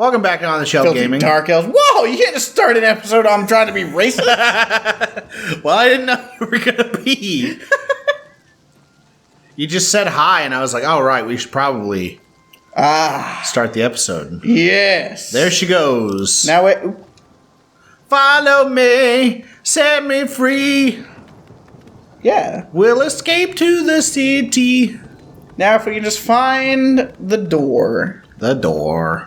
Welcome back on the Shelf Filthy Gaming. Dark Elves. Whoa, you can't just start an episode on trying to be racist. Well, I didn't know you were going to be. You just said hi, and I was like, all right, we should probably start the episode. Yes. There she goes. Now wait. Follow me, set me free. Yeah. We'll escape to the city. Now if we can just find the door. The door.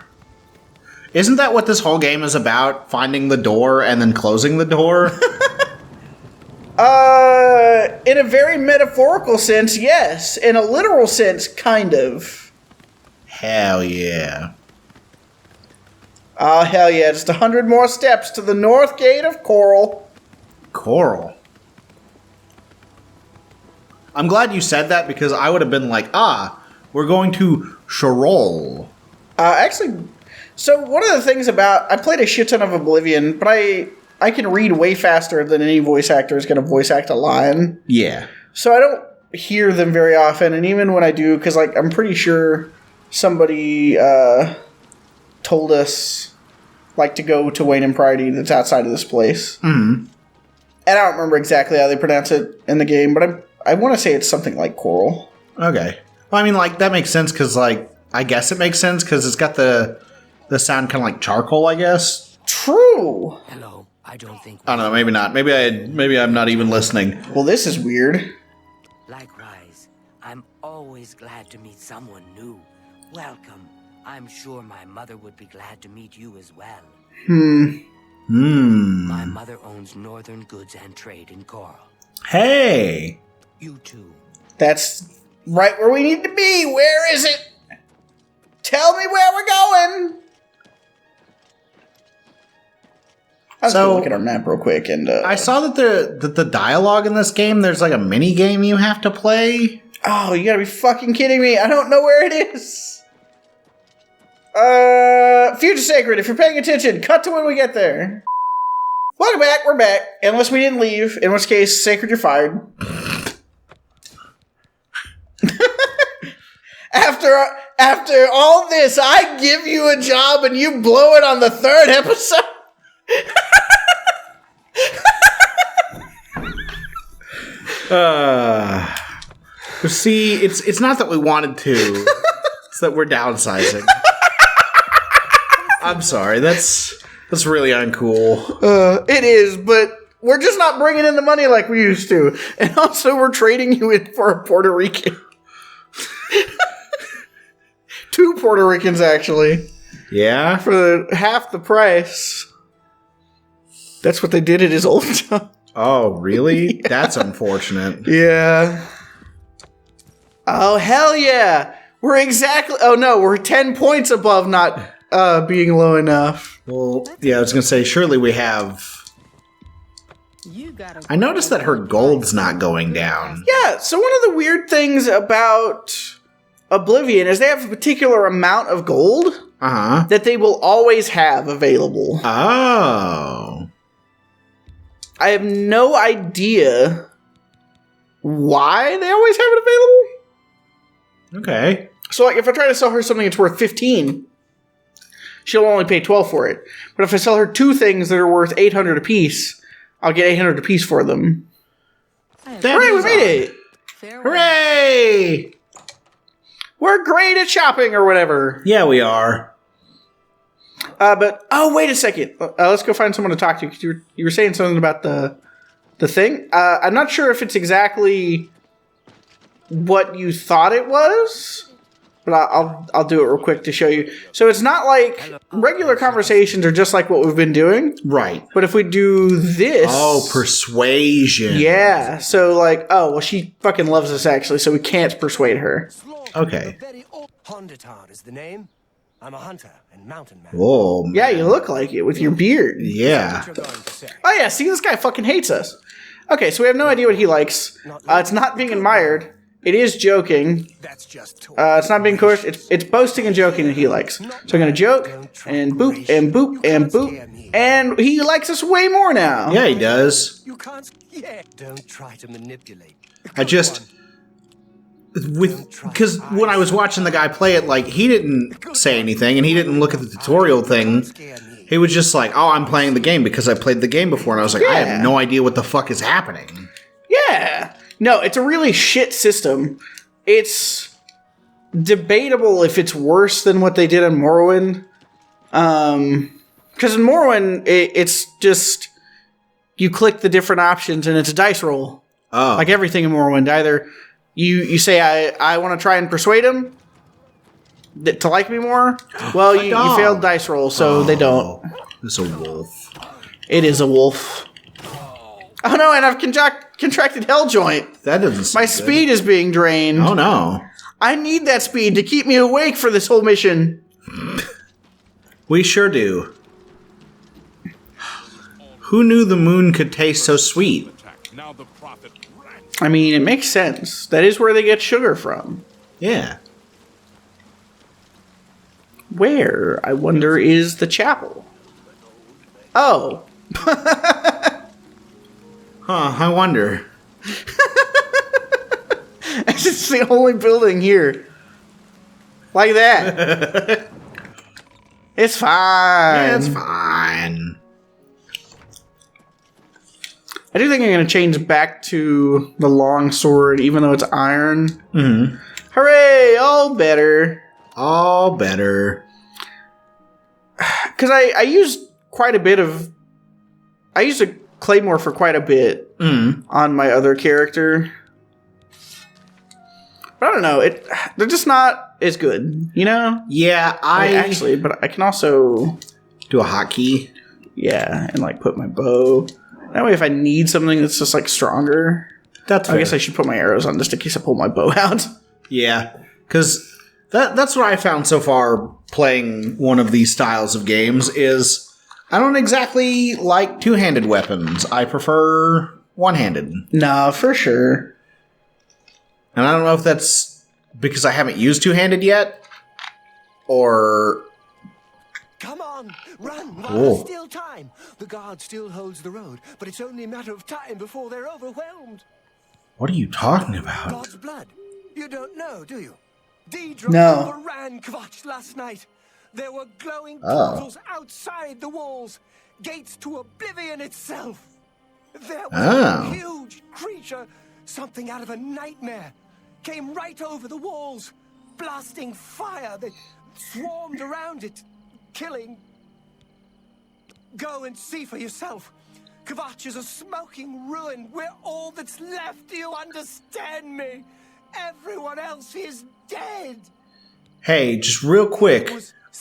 Isn't that what this whole game is about? Finding the door and then closing the door? In a very metaphorical sense, yes. In a literal sense, kind of. Hell yeah. Oh, hell yeah. Just 100 more steps to the north gate of Coral. Coral. I'm glad you said that because I would have been like, we're going to Sherol. Actually, so one of the things about... I played a shit ton of Oblivion, but I can read way faster than any voice actor is going to voice act a line. Yeah. So I don't hear them very often, and even when I do, because like I'm pretty sure somebody told us like to go to Wayne and Pridey that's outside of this place. Mm-hmm. And I don't remember exactly how they pronounce it in the game, but I want to say it's something like Coral. Okay. Well, I mean, like, that makes sense because, like, I guess it makes sense because it's got the sound kind of like charcoal, I guess. True. Hello. I don't think... I don't know, maybe not. Maybe I'm not even listening. Well, this is weird. Likewise, I'm always glad to meet someone new. Welcome. I'm sure my mother would be glad to meet you as well. My mother owns Northern Goods and Trade in Coral. Hey! You too. That's right where we need to be. Where is it? Tell me where we're going. Let's go look at our map real quick. And I saw that the dialogue in this game, there's like a mini game you have to play. Oh, you gotta be fucking kidding me. I don't know where it is. Future Sacred, if you're paying attention, cut to when we get there. Welcome back, we're back. Unless we didn't leave, in which case, Sacred, you're fired. After all this, I give you a job and you blow it on the third episode? See, it's not that we wanted to. It's that we're downsizing. I'm sorry. That's really uncool. It is, but we're just not bringing in the money like we used to. And also, we're trading you in for a Puerto Rican. 2 Puerto Ricans, actually. Yeah? For half the price. That's what they did at his old job. Oh, really? Yeah. That's unfortunate. Yeah. Oh, hell yeah. We're exactly... Oh, no. We're 10 points above not being low enough. Well, yeah, I was going to say, surely we have... I noticed that her gold's not going down. Yeah, so one of the weird things about Oblivion is they have a particular amount of gold that they will always have available. Oh. I have no idea why they always have it available. Okay. So like if I try to sell her something that's worth 15, she'll only pay 12 for it. But if I sell her 2 things that are worth 800 apiece, I'll get 800 apiece for them. Hooray, we made it! Hooray! We're great at shopping or whatever. Yeah, we are. But wait a second. Let's go find someone to talk to. 'Cause you were saying something about the thing. I'm not sure if it's exactly what you thought it was, but I'll do it real quick to show you. So it's not like regular conversations are just like what we've been doing, right? But if we do this, persuasion. Yeah. So like, well, she fucking loves us actually, so we can't persuade her. Okay. Honditar is the name. I'm a hunter and mountain man. Whoa. Man. Yeah, you look like it with your beard. Yeah. Oh yeah, see, this guy fucking hates us. Okay, so we have no idea what he likes. It's not being admired. It is joking. It's not being coerced. It's boasting and joking that he likes. So I'm gonna joke and boop and boop and boop, and he likes us way more now. Yeah, he does. You can't. Yeah. Don't try to manipulate. because when I was watching the guy play it, like, he didn't say anything, and he didn't look at the tutorial thing. He was just like, oh, I'm playing the game because I played the game before, and I was like, I have no idea what the fuck is happening. Yeah. No, it's a really shit system. It's debatable if it's worse than what they did in Morrowind. Because in Morrowind, it's just, you click the different options, and it's a dice roll. Oh. Like everything in Morrowind. Either you say, I want to try and persuade him to like me more. Well, you failed dice roll, so they don't. It's a wolf. It is a wolf. Oh no, and I've contracted hell joint. That doesn't seem My good. speed is being drained. Oh no. I need that speed to keep me awake for this whole mission. We sure do. Who knew the moon could taste so sweet? I mean, it makes sense. That is where they get sugar from. Yeah. Where, I wonder, is the chapel? Oh. I wonder. It's the only building here. Like that. It's fine. Yeah, it's fine. I do think I'm going to change back to the long sword, even though it's iron. Mm-hmm. Hooray! All better. All better. Because I used quite a bit of... I used a claymore for quite a bit on my other character. But I don't know. They're just not as good, you know? Yeah, Actually, but I can also... do a hotkey. Yeah, and like put my bow... That way, if I need something that's just, like, stronger... That's I guess I should put my arrows on just in case I pull my bow out. Yeah, because that's what I found so far playing one of these styles of games is I don't exactly like two-handed weapons. I prefer one-handed. No, for sure. And I don't know if that's because I haven't used two-handed yet, or... Come on, run while Whoa. there's still time. The guard still holds the road, but it's only a matter of time before they're overwhelmed. What are you talking about? God's blood. You don't know, do you? Deidre No. overran Kvatch last night. There were glowing Oh. portals outside the walls, gates to Oblivion itself. There was Oh. a huge creature, something out of a nightmare, came right over the walls, blasting fire that swarmed around it, killing. Go and see for yourself. Kvatch is a smoking ruin. We're all that's left. Do you understand me? Everyone else is dead. Hey, just real quick.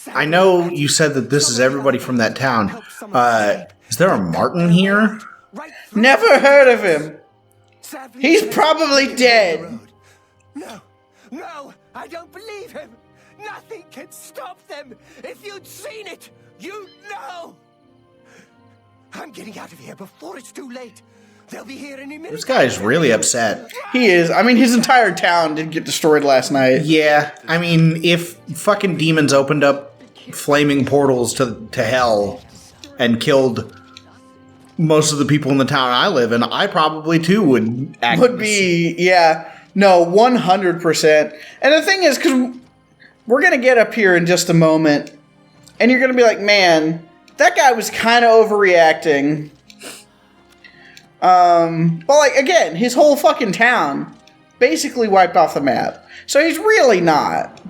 I know you said that this is everybody from that town. Is there a Martin here? Never heard of him. He's probably dead. No, I don't believe him. Nothing can stop them. If you'd seen it, you'd know. I'm getting out of here before it's too late. They'll be here any minute. This guy's really upset. He is. I mean, his entire town did get destroyed last night. Yeah, I mean, if fucking demons opened up flaming portals to hell and killed most of the people in the town I live in, I probably too would act. Would be, yeah. No, 100%. And the thing is, because we're going to get up here in just a moment, and you're going to be like, man, that guy was kind of overreacting. But, like, again, his whole fucking town basically wiped off the map. So he's really not.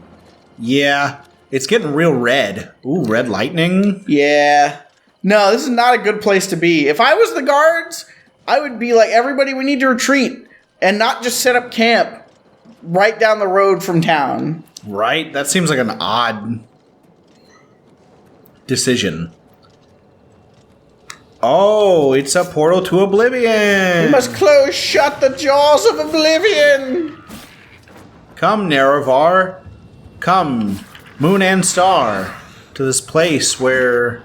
Yeah, it's getting real red. Ooh, red lightning. Yeah. No, this is not a good place to be. If I was the guards, I would be like, everybody, we need to retreat. And not just set up camp right down the road from town. Right? That seems like an odd decision. Oh, it's a portal to Oblivion. We must close shut the jaws of Oblivion. Come, Nerevar. Come, moon and star, to this place where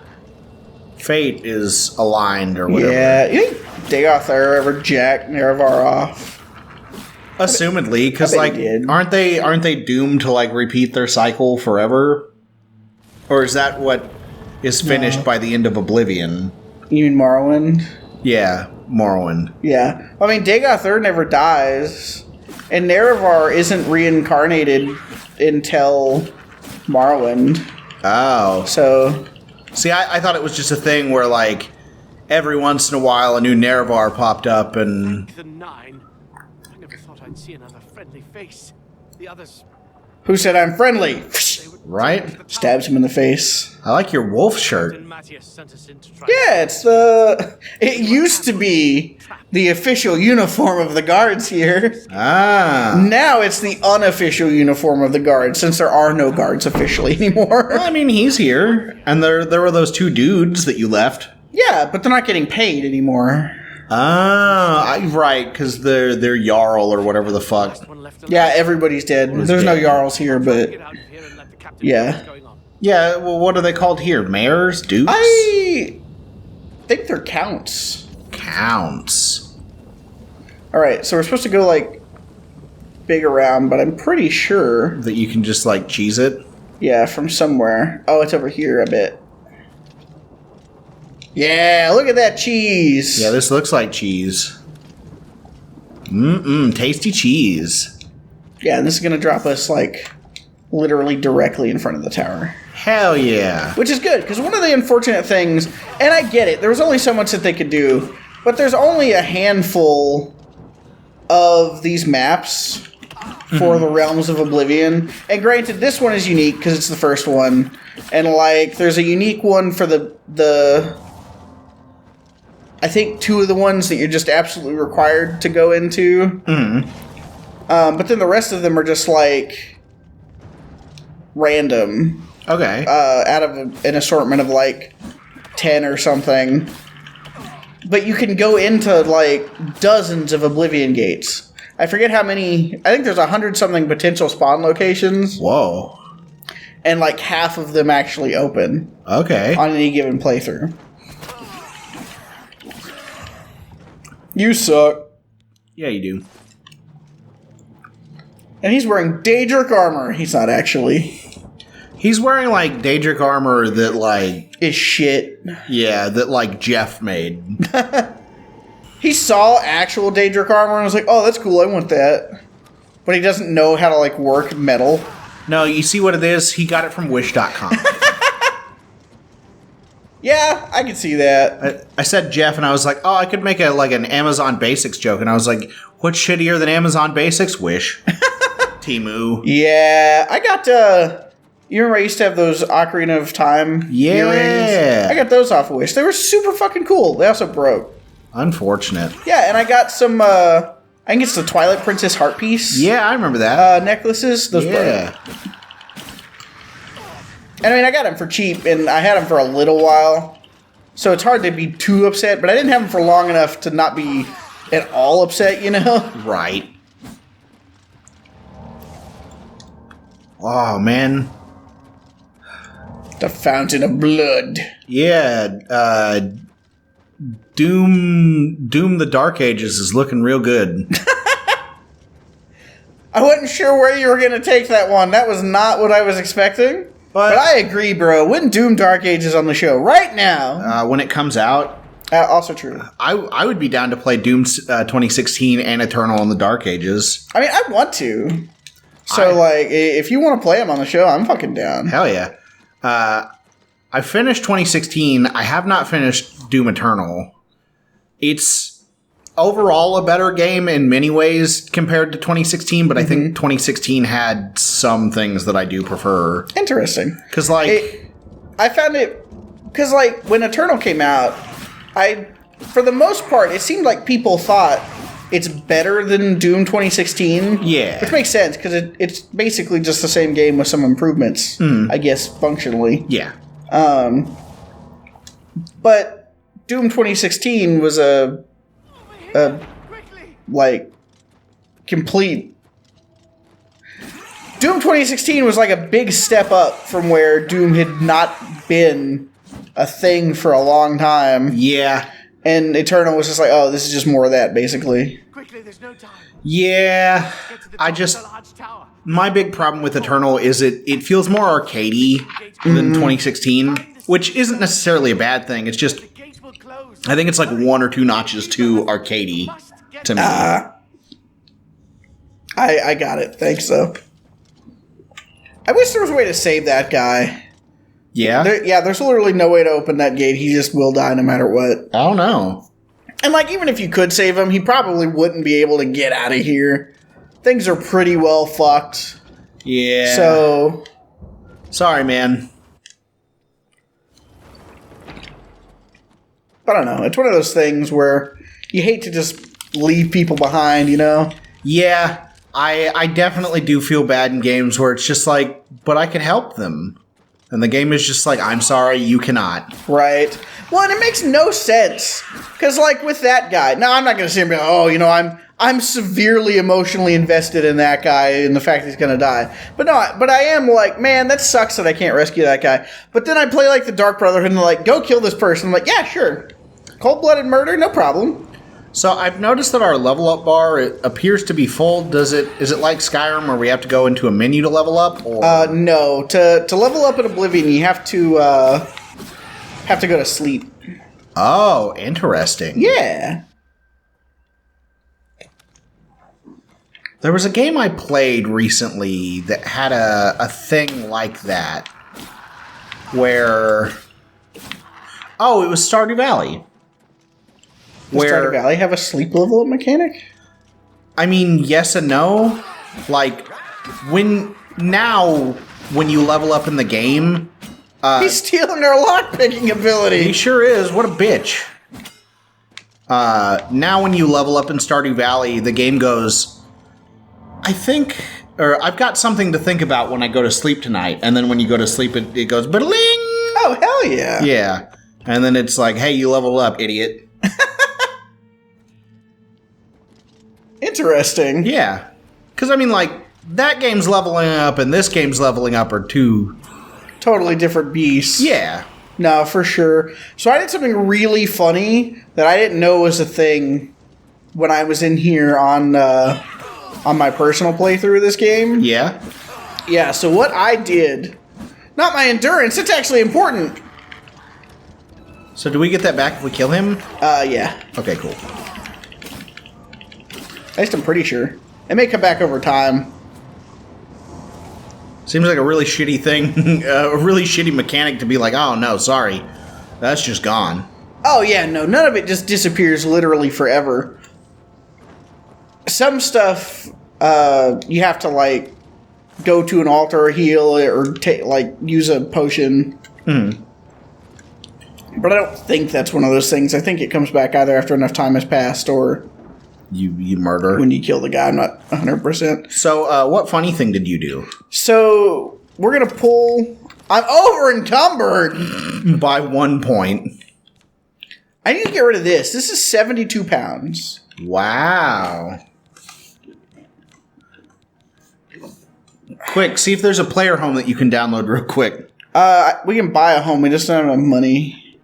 fate is aligned or whatever. Yeah, you think Dagothar ever jacked Nerevar off? Assumedly, because I bet like, he did. aren't they doomed to like repeat their cycle forever? Or is that what is finished by the end of Oblivion? You mean Morrowind? Yeah, Morrowind. Yeah. I mean, Dagothar never dies. And Nerevar isn't reincarnated until Morrowind. Oh. So... See, I thought it was just a thing where, like, every once in a while a new Nerevar popped up and... The 9. I never thought I'd see another friendly face. The others... Who said I'm friendly? Right? Stabs him in the face. I like your wolf shirt. Yeah, it's the... It used to be the official uniform of the guards here. Ah. Now it's the unofficial uniform of the guards, since there are no guards officially anymore. Well, I mean, he's here. And there were those 2 dudes that you left. Yeah, but they're not getting paid anymore. Ah, right, because they're Jarl or whatever the fuck. Yeah, everybody's dead. There's no Jarls here, but... Yeah. Yeah, well, what are they called here? Mayors? Dukes? I think they're counts. Counts. Alright, so we're supposed to go, like, big around, but I'm pretty sure... That you can just, like, cheese it? Yeah, from somewhere. Oh, it's over here, I bet. Yeah, look at that cheese. Yeah, this looks like cheese. Tasty cheese. Yeah, and this is going to drop us, like, literally directly in front of the tower. Hell yeah. Which is good, because one of the unfortunate things, and I get it, there was only so much that they could do, but there's only a handful of these maps for the Realms of Oblivion. And granted, this one is unique, because it's the first one. And, like, there's a unique one for the I think 2 of the ones that you're just absolutely required to go into. But then the rest of them are just, like, random. Okay. Out of an assortment of, like, 10 or something. But you can go into, like, dozens of Oblivion gates. I forget how many... I think there's 100-something potential spawn locations. Whoa. And, like, half of them actually open. Okay. On any given playthrough. You suck. Yeah, you do. And he's wearing Daedric armor. He's not actually. He's wearing, like, Daedric armor that, like... Is shit. Yeah, that, like, Jeff made. He saw actual Daedric armor and was like, oh, that's cool, I want that. But he doesn't know how to, like, work metal. No, you see what it is? He got it from Wish.com. Yeah, I can see that. I said Jeff, and I was like, oh, I could make an Amazon Basics joke. And I was like, what's shittier than Amazon Basics? Wish. Timu. Yeah, I got, you remember I used to have those Ocarina of Time earrings? I got those off of Wish. They were super fucking cool. They also broke. Unfortunate. Yeah, and I got some, I think it's the Twilight Princess heart piece. Yeah, I remember that. Necklaces. Those yeah. broke. And I mean, I got them for cheap, and I had them for a little while. So it's hard to be too upset, but I didn't have them for long enough to not be at all upset, you know? Right. Oh, man. The Fountain of Blood. Yeah, Doom the Dark Ages is looking real good. I wasn't sure where you were going to take that one. That was not what I was expecting. But I agree, bro. When Doom Dark Ages on the show right now. When it comes out. Also true. I would be down to play Doom 2016 and Eternal in the Dark Ages. I mean, I want to. So, like, if you want to play them on the show, I'm fucking down. Hell yeah. I finished 2016. I have not finished Doom Eternal. It's overall a better game in many ways compared to 2016, but I think 2016 had some things that I do prefer. Interesting. Because, like... I found it... Because, like, when Eternal came out, for the most part, it seemed like people thought it's better than Doom 2016. Yeah. Which makes sense, because it's basically just the same game with some improvements, I guess, functionally. Yeah. But Doom 2016 was a like, complete... Doom 2016 was like a big step up from where Doom had not been a thing for a long time. Yeah. And Eternal was just like, oh, this is just more of that, basically. Quickly, there's no time. Yeah. My big problem with Eternal is it feels more arcadey than 2016, which isn't necessarily a bad thing. It's just... I think it's like 1 or 2 notches too arcadey to me. I got it. Thanks, though. I wish there was a way to save that guy. Yeah? There's literally no way to open that gate. He just will die no matter what. I don't know. And, like, even if you could save him, he probably wouldn't be able to get out of here. Things are pretty well fucked. Yeah. So... Sorry, man. I don't know. It's one of those things where you hate to just leave people behind, you know? Yeah. I definitely do feel bad in games where it's just like, but I can help them. And the game is just like, I'm sorry, you cannot. Right. Well, and it makes no sense. Because, like, with that guy... Now, I'm not going to sit here and be like, oh, you know, I'm severely emotionally invested in that guy and the fact that he's going to die. But no, but I am like, man, that sucks that I can't rescue that guy. But then I play, like, the Dark Brotherhood and they're like, go kill this person. I'm like, yeah, sure. Cold-blooded murder, no problem. So I've noticed that our level up bar, it appears to be full. Is it like Skyrim where we have to go into a menu to level up? Or? No. To level up in Oblivion, you have to go to sleep. Oh, interesting. Yeah. There was a game I played recently that had a thing like that. Where... Oh, it was Stardew Valley. Does Stardew Valley have a sleep level up mechanic? I mean, yes and no. Like, when you level up in the game... He's stealing our lockpicking ability! He sure is. What a bitch. Now when you level up in Stardew Valley, the game goes... I've got something to think about when I go to sleep tonight. And then when you go to sleep, it goes... Ba-ding! Oh, hell yeah. Yeah. And then it's like, hey, you leveled up, idiot. Interesting. Yeah. Because, I mean, like, that game's leveling up and this game's leveling up are two... Totally different beasts. Yeah. No, for sure. So I did something really funny that I didn't know was a thing when I was in here on my personal playthrough of this game. Yeah? Yeah, so what I did... Not my endurance, it's actually important. So do we get that back if we kill him? Yeah. Okay, cool. At least I'm pretty sure. It may come back over time. Seems like a really shitty thing, a really shitty mechanic to be like, oh no, sorry. That's just gone. Oh yeah, no, none of it just disappears literally forever. Some stuff, you have to, like, go to an altar or heal or use a potion. Mm-hmm. But I don't think that's one of those things. I think it comes back either after enough time has passed or... You murder. When you kill the guy, I'm not 100%. So, what funny thing did you do? So, we're going to pull... I'm over encumbered! By 1 point. I need to get rid of this. This is 72 pounds. Wow. Quick, see if there's a player home that you can download real quick. We can buy a home. We just don't have enough money.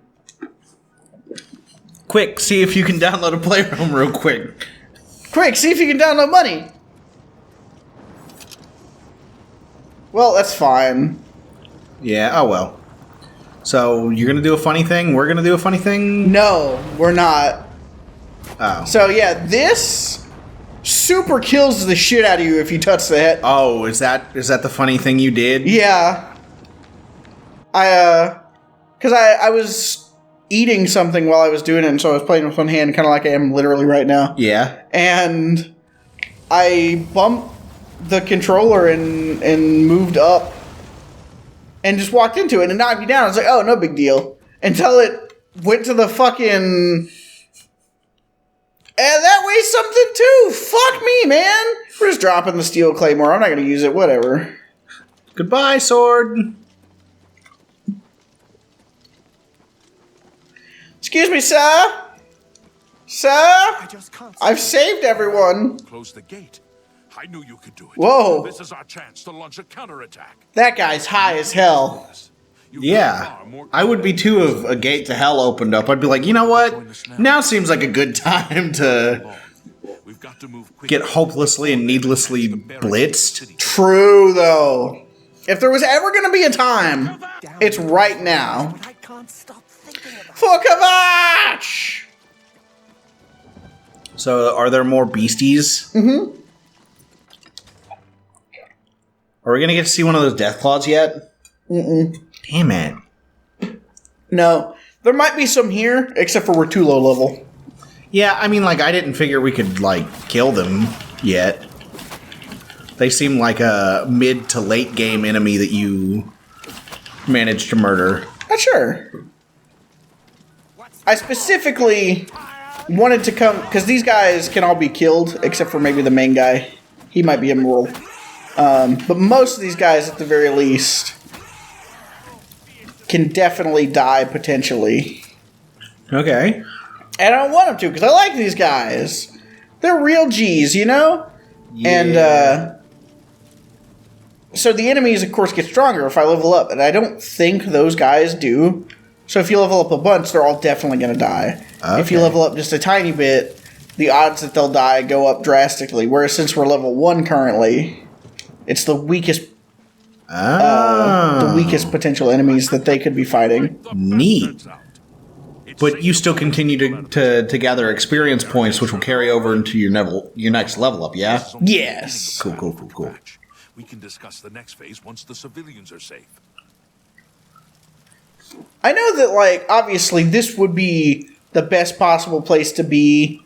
Quick, see if you can download a player home real quick. Quick, see if you can download money. Well, that's fine. Yeah, oh well. So, you're gonna do a funny thing? We're gonna do a funny thing? No, we're not. Oh. So, yeah, this super kills the shit out of you if you touch the head. Oh, is that the funny thing you did? Yeah. Because I was eating something while I was doing it, and so I was playing with one hand, kind of like I am literally right now. Yeah. And I bumped the controller and moved up and just walked into it and it knocked me down. I was like, oh, no big deal. Until it went to the fucking... And that weighs something too. Fuck me, man. We're just dropping the steel claymore. I'm not going to use it. Whatever. Goodbye, sword. Excuse me, sir. Sir? I just can't. I've saved everyone. Close the gate. I knew you could do it. Whoa. This is our chance to launch a counterattack. That guy's high as hell. Yeah. I would be too if a gate to hell opened up. I'd be like, you know what? Now seems like a good time to We've got to move quickly. get hopelessly and needlessly blitzed. True, though. If there was ever going to be a time, it's right now. I can't stop thinking about For Kavach! So, are there more beasties? Mm-hmm. Are we gonna get to see one of those death claws yet? Mm-mm. Damn it. No. There might be some here, except for we're too low level. Yeah, I mean, like, I didn't figure we could, like, kill them yet. They seem like a mid to late game enemy that you managed to murder. Not sure. I specifically wanted to come, because these guys can all be killed, except for maybe the main guy. He might be immoral. But most of these guys, at the very least, can definitely die potentially. Okay. And I don't want them to, because I like these guys. They're real G's, you know? Yeah. And, so the enemies, of course, get stronger if I level up, and I don't think those guys do. So if you level up a bunch, they're all definitely going to die. Okay. If you level up just a tiny bit, the odds that they'll die go up drastically. Whereas since we're level 1 currently, it's the weakest potential enemies that they could be fighting. Neat. But you still continue to gather experience points, which will carry over into your next level up, yeah? Yes. Cool. We can discuss the next phase once the civilians are safe. I know that, like, obviously this would be the best possible place to be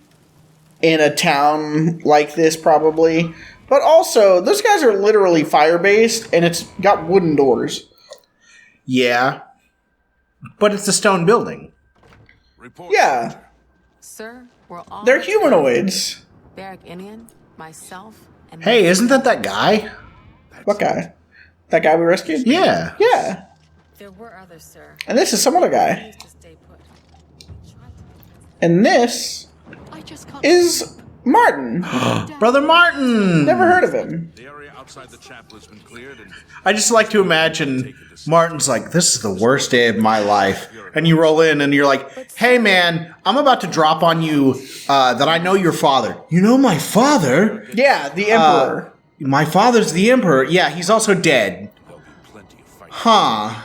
in a town like this, probably. But also, those guys are literally fire-based, and it's got wooden doors. Yeah. But it's a stone building. Report. Yeah, Sir, we're all they're humanoids. Barrack Indian, myself, and Hey, isn't that guy? What guy? That guy we rescued? Yeah. Yeah. there were others, sir. And this is some other guy. Please just stay put. And this I just can't. is Martin. Brother Martin! Never heard of him. The area outside the chapel has been cleared, and I just like to imagine Martin's like, this is the worst day of my life. And you roll in and you're like, hey man, I'm about to drop on you that I know your father. You know my father? Yeah, the Emperor. My father's the Emperor. Yeah, he's also dead. there'll be plenty of fighting. Huh.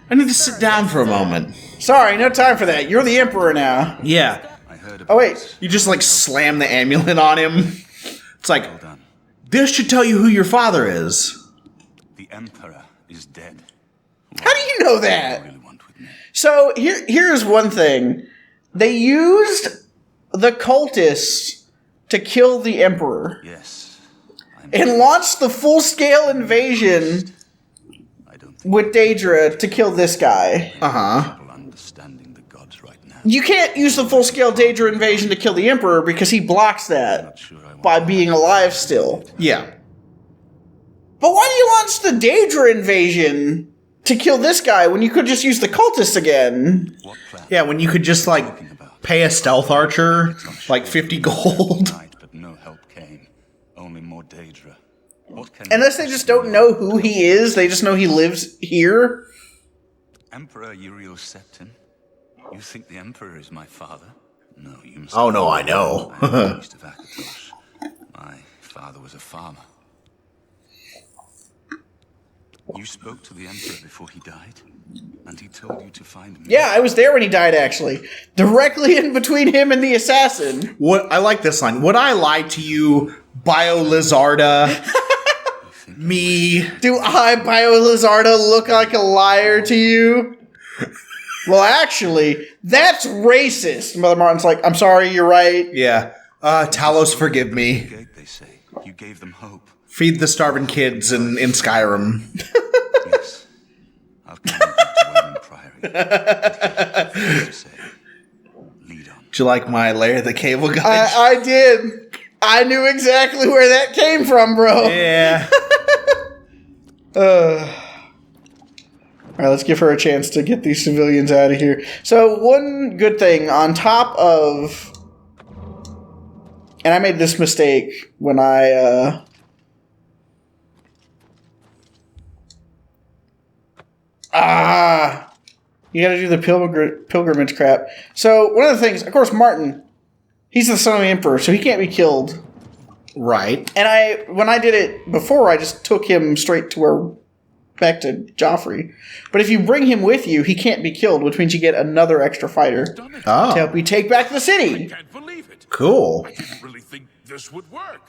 I need to sit down for a moment. Sorry, no time for that. You're the Emperor now. Yeah. I heard about Oh, wait. You just like slam the amulet on him. It's like, Well done. this should tell you who your father is. The Emperor is dead. How do you know What do that? you really want with me? So here's one thing. They used the cultists to kill the Emperor Yes. and launched the full-scale invasion I don't think with Daedra to kill this guy. Uh-huh. people understanding the gods right now. You can't use the full-scale Daedra invasion to kill the Emperor because he blocks that Not sure I want by being alive still. Yeah. But why do you launch the Daedra invasion to kill this guy when you could just use the cultists again? what plan Yeah, when you could just like talking about. pay a stealth archer like 50 gold. Night, but no help came. Only more Daedra. What can Unless they just don't know who he is, they just know he lives here. Emperor Uriel Septim? You think the Emperor is my father? No, you must. Oh, no, I know. I am the priest of Akatosh. My father was a farmer. You spoke to the Emperor before he died, and he told you to find me. Yeah, I was there when he died, actually. Directly in between him and the assassin. What I like this line. Would I lie to you, Biolizarda? Me. Do I, Biolizarda, look like a liar to you? Well, actually, that's racist. Mother Martin's like, I'm sorry, you're right. Yeah. Talos, forgive me. Gate, they say. You gave them hope. Feed the starving kids in Skyrim. Yes. I'll come with you to Wayland Priory. But here's what I have to say. Lead on. Do you like my Lair of the Cable guide? I did. I knew exactly where that came from, bro. Yeah. All right, let's give her a chance to get these civilians out of here. So one good thing on top of, and I made this mistake when I you got to do the pilgrimage crap. So one of the things, of course, Martin, he's the son of the Emperor, so he can't be killed. Right. And when I did it before, I just took him straight to back to Joffrey. But if you bring him with you, he can't be killed, which means you get another extra fighter to Oh, help you take back the city. Can't believe it. cool. I didn't really think this would work.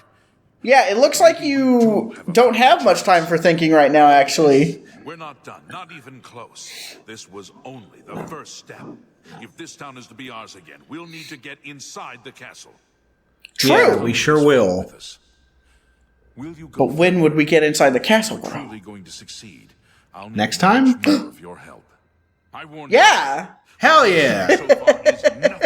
Yeah, it looks like you don't have much time for thinking right now, actually. We're not done, not even close. This was only the first step. If this town is to be ours again, we'll need to get inside the castle. True. Yeah, we sure will. With us. Will you go But when would we get inside the castle, if we're bro? truly going to succeed? I'll Next need time? much more of your help. I warn Yeah. Hell you. yeah! So far is nothing